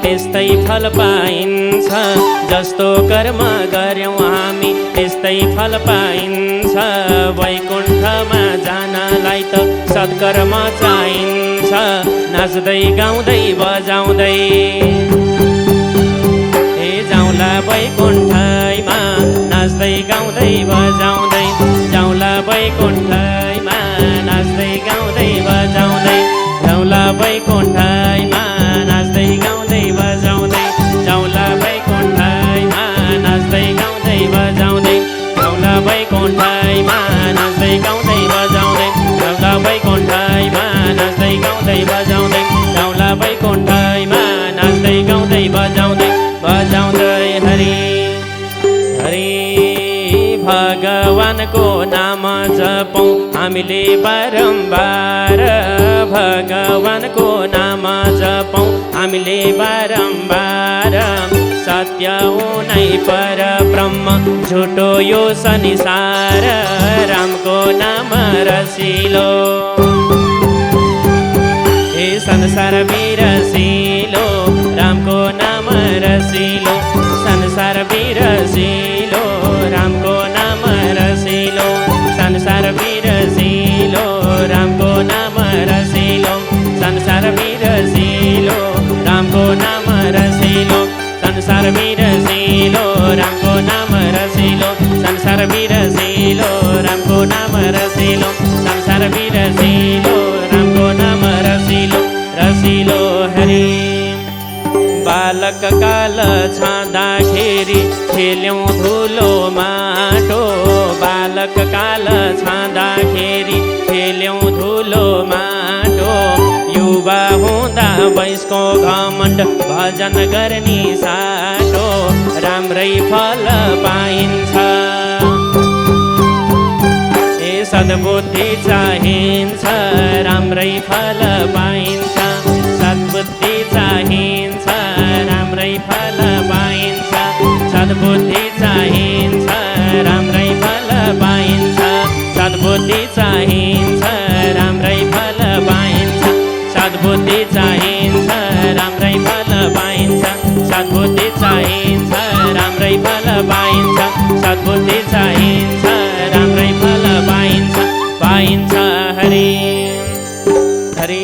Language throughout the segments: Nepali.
त्यस्तै फल पाइन्छ, जस्तो कर्म गर्यौँ हामी त्यस्तै फल पाइन्छ। वैकुण्ठमा जानलाई त सत्कर्म चाहिन्छ, नाच्दै गाउँदै बजाउँदै जाउँला वैकुण्ठैमा, नाच्दै गाउँदै बजाउँदै जाउँला वैकुण्ठैमा, नाच्दै गाउँदै बजाउँदै जाउँला वैकुण्ठैमा, नाच्दै गाउँदै बजाउँदै जाउँला वैकुण्ठैमा, नाच्दै गाउँदै बजाउँदै जाउँला वैकुण्ठैमा, नाच्दै गाउँदै बजाउँदै जाउँला वैकुण्ठैमा, नाच्दै गाउँदै बजाउँदै जाउँला वैकुण्ठैमा, नाच्दै गाउँदै बजाउँदै बजाउँदै हरि हरि भगवानको नाम जपौँ हामीले बारम्बार, भगवानको नाम जपौँ हामीले बारम्बार। सत्य हुनै परब्रह्म, झुटो यो संसार, रामको नाम रसिलो हे संसार बिरसिलो, रामको नाम रसिलो, संसार बिरसिलो, रामको नाम रसिलो, संसार बिरसिलो, रामको नाम रसिलो, संसार बिरसिलो, रामको नाम रसिलो, संसार बिरसिलो, रामको नाम रसिलो, संसार बिरसिलो, रामको नाम रसिलो, संसार बिरसिलो, रामको नाम रसिलो रसिलो हरि। बालक काल छाँदाखेरि खेल्यौँ धुलो माटो, बालक काल छाँदाखेरि खेल्यौँ धुलो माटो। युवा हुँदा वैशको घमण्ड भजन गर्ने साटो, राम्रै फल पाइन्छ ए सद्बुद्धि चाहिन्छ, राम्रै फल पाइन्छ, सद्बुद्धि चाहिन्छ, राम्रै फल पाइन्छ, सद्बुद्धि चाहिन्छ, राम्रै फल पाइन्छ, सद्बुद्धि चाहिन्छ, राम्रै फल पाइन्छ, सद्बुद्धि चाहिन्छ, राम्रै फल पाइन्छ, सद्बुद्धि चाहिन्छ, राम्रै फल पाइन्छ, सद्बुद्धि चाहिन्छ, राम्रै फल पाइन्छ पाइन्छ हरि हरि।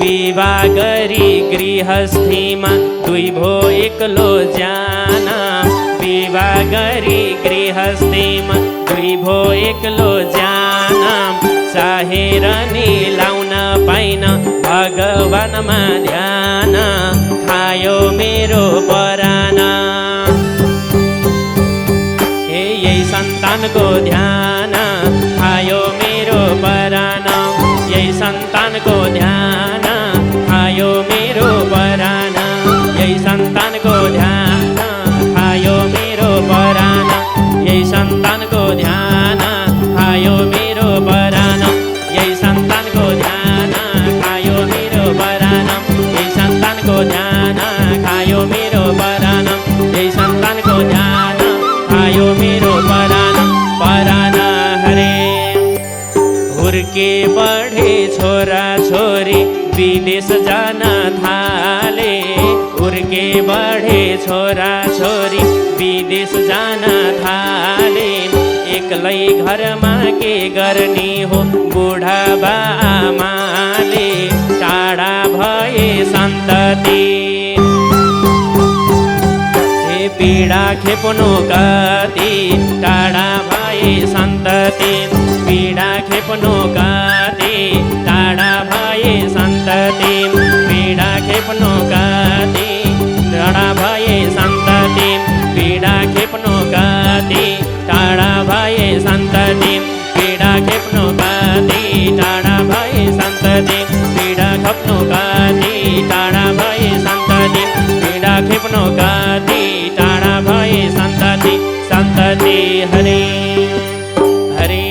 विवाह गरी गृहस्थीमा दुई भो एक्लो जान, विवाह गरी गृहस्थीमा दुई भो एक्लो जान। चाहेर नि लाउन पाइन भगवानमा ध्यान, खायो मेरो परान हे यही सन्तानको ध्यान, खायो मेरो परान, यही सन्तानको ध्यान, खायो मेरो परान, यही सन्तानको ध्यान, खायो मेरो परान, यही सन्तानको ध्यान, खायो मेरो परान, यही सन्तानको ध्यान, खायो मेरो परान, यही सन्तानको ध्यान, खायो मेरो परान, यही सन्तानको ध्यान, खायो मेरो परान परान हरे। हुर्के बढे छोरा छोरी विदेश जान थाले, हुर्के बढे छोरा छोरी विदेश जान थाले। एक्लै घरमा के गर्ने हो बुढा बामाले, टाढा भए सन्तति हे पीडा खेप्नु कति, टाढा भए सन्तति पीडा खेप्नु कति, टाढा भए सन्तति पीडा खेप्नु कति, टाढा भए सन्तति पीडा खेप्नु कति, टाढा भए सन्तति पीडा खेप्नु कति, टाढा भए सन्तति पीडा खप्नु कति, टाढा भए सन्तति पीडा खेप्नु कति, टाढा भए सन्तति सन्तति हरि हरि।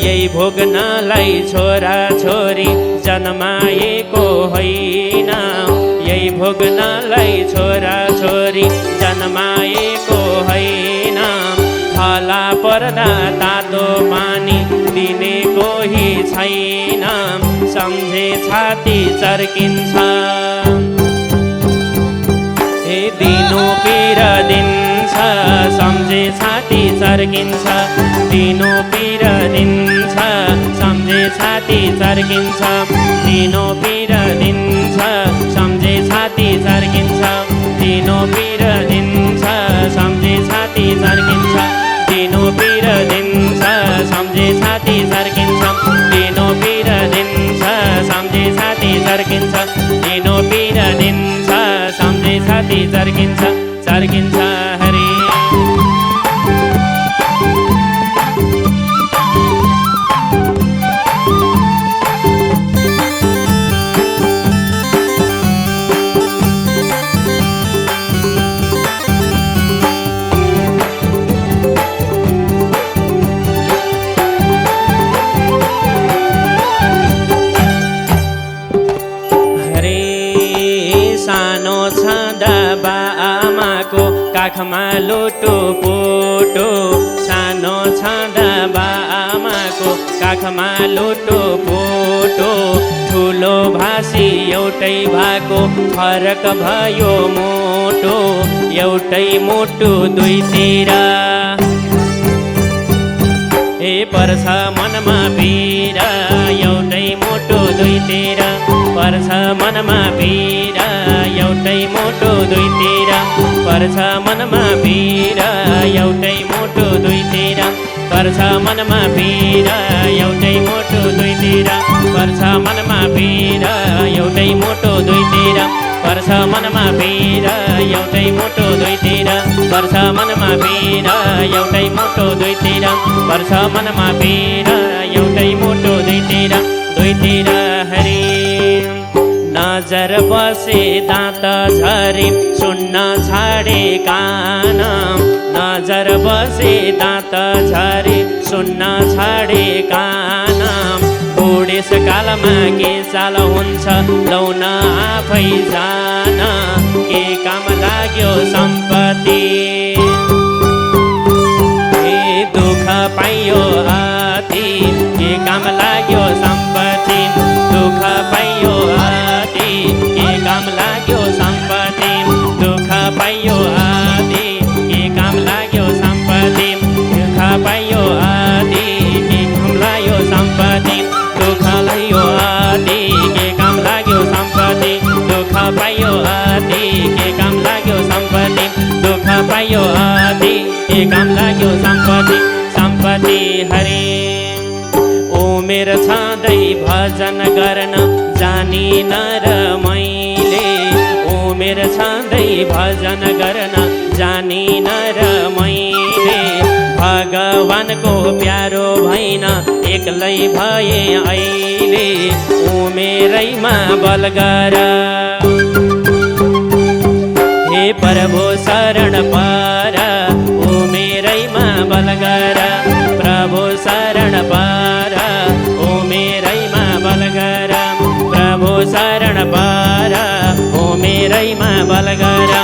यही भोग्नलाई छोरा छोरी जन्माएको होइन, यही भोग्नलाई छोरा छोरी जन्माएको होइन। थला पर्दा तातो पानी दिने कोही छैन, सम्झे छाती चर्किन्छ हे दिनु पिर दिन्छ सम्झे छाती चर्किन्छ दिनु पिर दिन्छ सम्झे छाती चर्किन्छ दिनु पिर दिन्छ सम्झे छाती चर्किन्छ दिनु पिर दिन्छ सम्झे छाती चर्किन्छ दिनु पिर दिन्छ सम्झे छाती चर्किन्छ दिनु पिर दिन्छ सम्झे छाती चर्किन्छ दिनु पिर दिन्छ सम्झे छाती चर्किन्छ चर्किन्छ हरे काखमा लोटो पोटो सानो छँदा बाआमाको काखमा लोटो पोटो ठुलो भाषी एउटै भएको फरक भयो मोटो एउटै मोटो दुईतिर ए पर्छ मनमा पीर एउटै मोटो दुईतिर पर्छ मनमा पीर एउटै मोटो दुईतिर पर्छ मनमा पीर एउटै मोटो दुईतिर पर्छ मनमा पीर एउटै मोटो दुईतिर पर्छ मनमा पीर एउटै मोटो दुईतिर पर्छ मनमा पीर एउटै मोटो दुईतिर पर्छ मनमा पीर एउटै मोटो दुईतिर पर्छ मनमा पीर एउटै मोटो दुईतिर दुईतिर हरि नजर बसे दाँत झरी सुन्न छाडे कान नजर बसे दाँत झरी सुन्न छाडे कान बुढेसकालमा के चाल हुन्छ लौन आफै जान के काम लाग्यो सम्पत्ति ए दुःख पाइयो अति के काम लाग्यो सम्पत्ति दुःख पाइयो अति के काम लाग्यो सम्पत्ति दुःख पाइयो अति के काम लाग्यो सम्पत्ति दुःख पाइयो अति के काम लाग्यो सम्पत्ति दुःख लाग्यो अति के काम लाग्यो सम्पत्ति दुःख पाइयो अति के काम लाग्यो सम्पत्ति दुःख पाइयो अति के काम लाग्यो सम्पत्ति सम्पत्ति हरे उमेर छँदै भजन गर्न जानिन र मैले उमेर छँदै भजन गर्न जानिन र मैले भगवानको प्यारो भइन एक्लै भए अहिले उमेरैमा बल गर हे प्रभु शरण पर उमेरैमा बल गर प्रभु शरण पर उमेरैमा बल गर प्रभु शरण पर उमेरैमा बल गर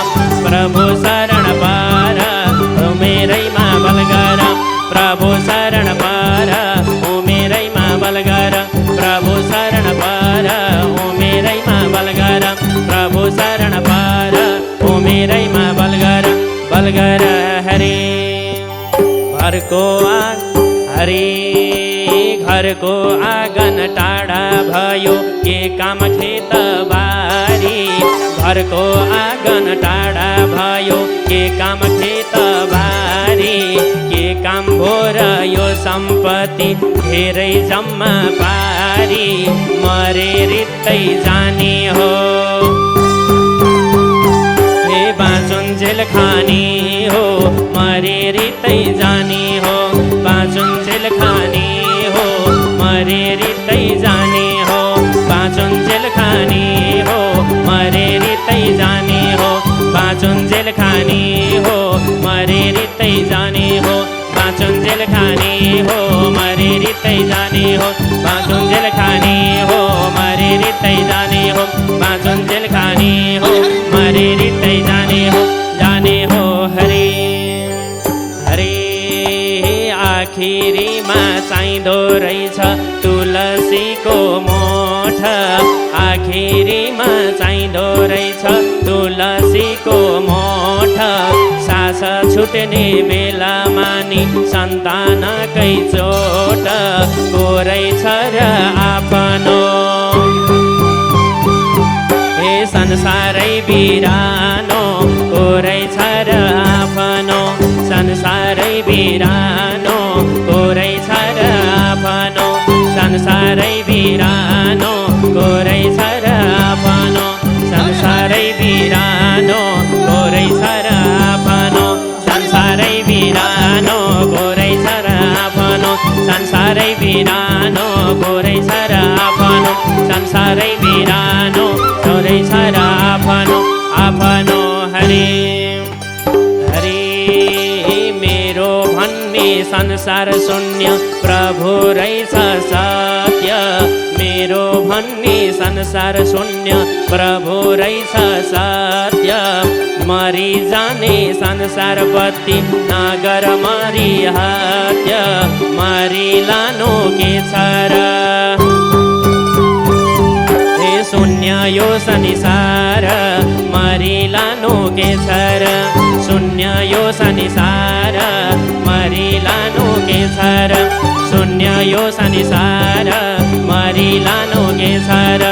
प्रभु शरण पर उमेरैमा बल गर प्रभु शरण पर उमेरैमा बल गर प्रभु शरण पर उमेरैमा बल गर प्रभु शरण पर उमेरैमा बल गर हरे घरको हरे घरको आँगन टाढा भयो के काम खेतबारी घरको आँगन टाढा भयो के काम खेतबारी के काम भो र यो सम्पत्ति धेरै जम्मा पारी मरे रित्तै जाने हो हे बाँचुन्जेल खाने हो मरे रित्तै जाने हो बाँचुन्जेल खाने हो मरे रित्तै जाने हो बाँचुन्जेल खाने हो मरे रित्तै जाने हो बाँचुन्जेल खाने हो मरे रित्तै जाने हो बाँचुन्जेल खाने हो मरे रित्तै जाने हो बाँचुन्जेल खाने हो मरे रित्तै जाने हो बाँचुन्जेल खाने हो मरे रित्तै जाने हो हरे हरे आखिरीमा चाहिँदो रहेछ तुलसीको मोठ। आखिरीमा चाहिँदो रहेछ तुलसीको मोठ। सास छुट्ने बेलामा नि सन्तानकै चोट कोरै छ र आफ्नो। हे संसारै बिरानो कोरै छ र आफ्नो। संसारै बिरानो कोरै छ र आफ्नो। संसारै बिरानो कोरै छ र आफ्नो। संसारै बिरानो कोरै छ र आफ्नो। संसारै बिरानो कोरै छ र आफ्नो। संसारै बिरानो कोरै छ र आफ्नो। संसारै बिरानो कोरै छ र आफ्नो। आफ्नो हरि हरि मेरो भन्ने संसार शून्य प्रभु रहेछ सत्य। मेरो भन्ने संसार शून्य प्रभु रहेछ सत्य। मरि जाने संसार बत्ती नगर मरि हत्य। मरि लानु के छ र हे शून्य यो संसार मरि लानु के छ र। शून्य यो संसार मरि लानु के छ र। शून्य यो संसार मरि लानु के छ र।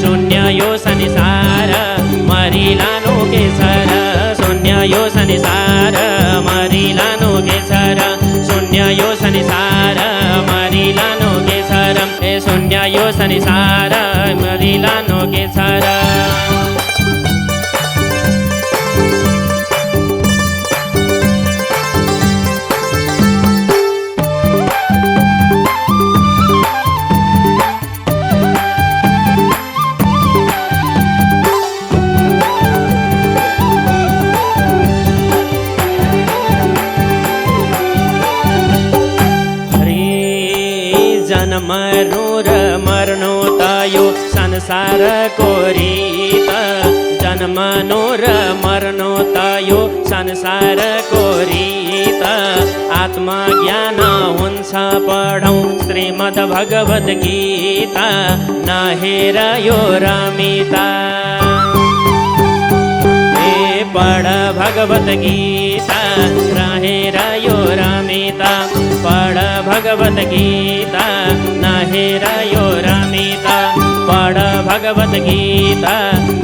शून्य यो संसार मरि लानु के छ र। शून्य यो संसार मरि लानु के छ र। शून्य यो संसार मरि लानु के छ र। हे शून्य यो संसार मरि लानु के छ र। जन्मनु र मर्नु त यो संसारको रीत। जन्मनु र मर्नु त यो संसारको रीत। आत्मज्ञान हुन्छ पढौँ श्रीमद् भगवत गीता। नहेर यो रमिता पढ भगवत गीता। रहेर यो रमिता पढ भगवत गीता। नहेर यो रमिता पढ भगवत गीता।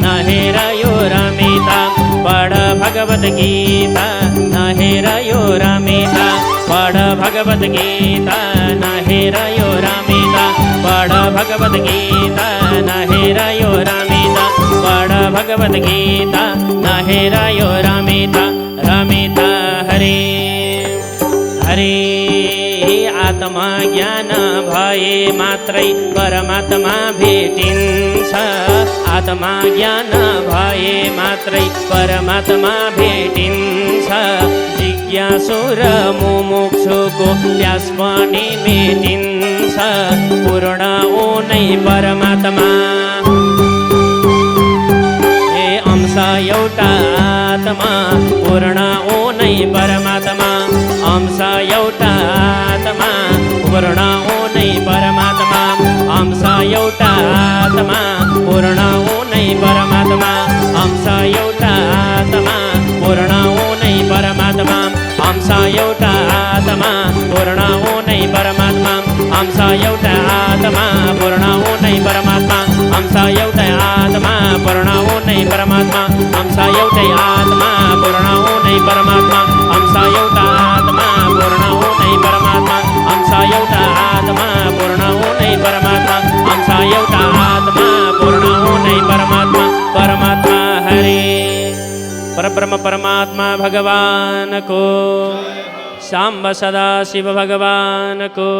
नहेर यो रमिता पढ भगवत गीता। नहेर यो रमिता पढ भगवत गीता। नहेर यो रमिता पढ भगवत गीता। नहेर यो रमिता पढ भगवत गीता। नहेर यो रमिता। रमिता हरे हरे आत्मा ज्ञान भए मात्रै परमात्मा भेटिन्छ। आत्मा ज्ञान भए मात्रै परमात्मा भेटिन्छ। जिज्ञासु र मुमुक्षुको प्यास पनि मेटिन्छ। पूर्ण उनै परमात्मा हे अंश एउटा आत्मा। पूर्ण उनै परमात्मा अंश एउटा आत्मा। पूर्ण उनै परमात्मा अंश एउटा आत्मा। पूर्ण उनै परमात्मा अंश एउटा आत्मा। पूर्ण उनै परमात्मा अंश एउटा आत्मा। पूर्ण उनै परमात्मा अंश एउटा आत्मा। पूर्ण उनै परमात्मा अंश एउटा आत्मा। पूर्ण उनै परमात्मा अंश एउटै आत्मा। पूर्ण उनै परमात्मा अंश एउटा आत्मा। पूर्ण उनै परमात्मा अंश एउटा आत्मा। पूर्ण उनै परमात्मा अंश एउटा आत्मा। पूर्ण उनै परमात्मा। परमात्मा हरे परब्रह्म परमात्मा भगवान को। सांब सदा शिव भगवान को।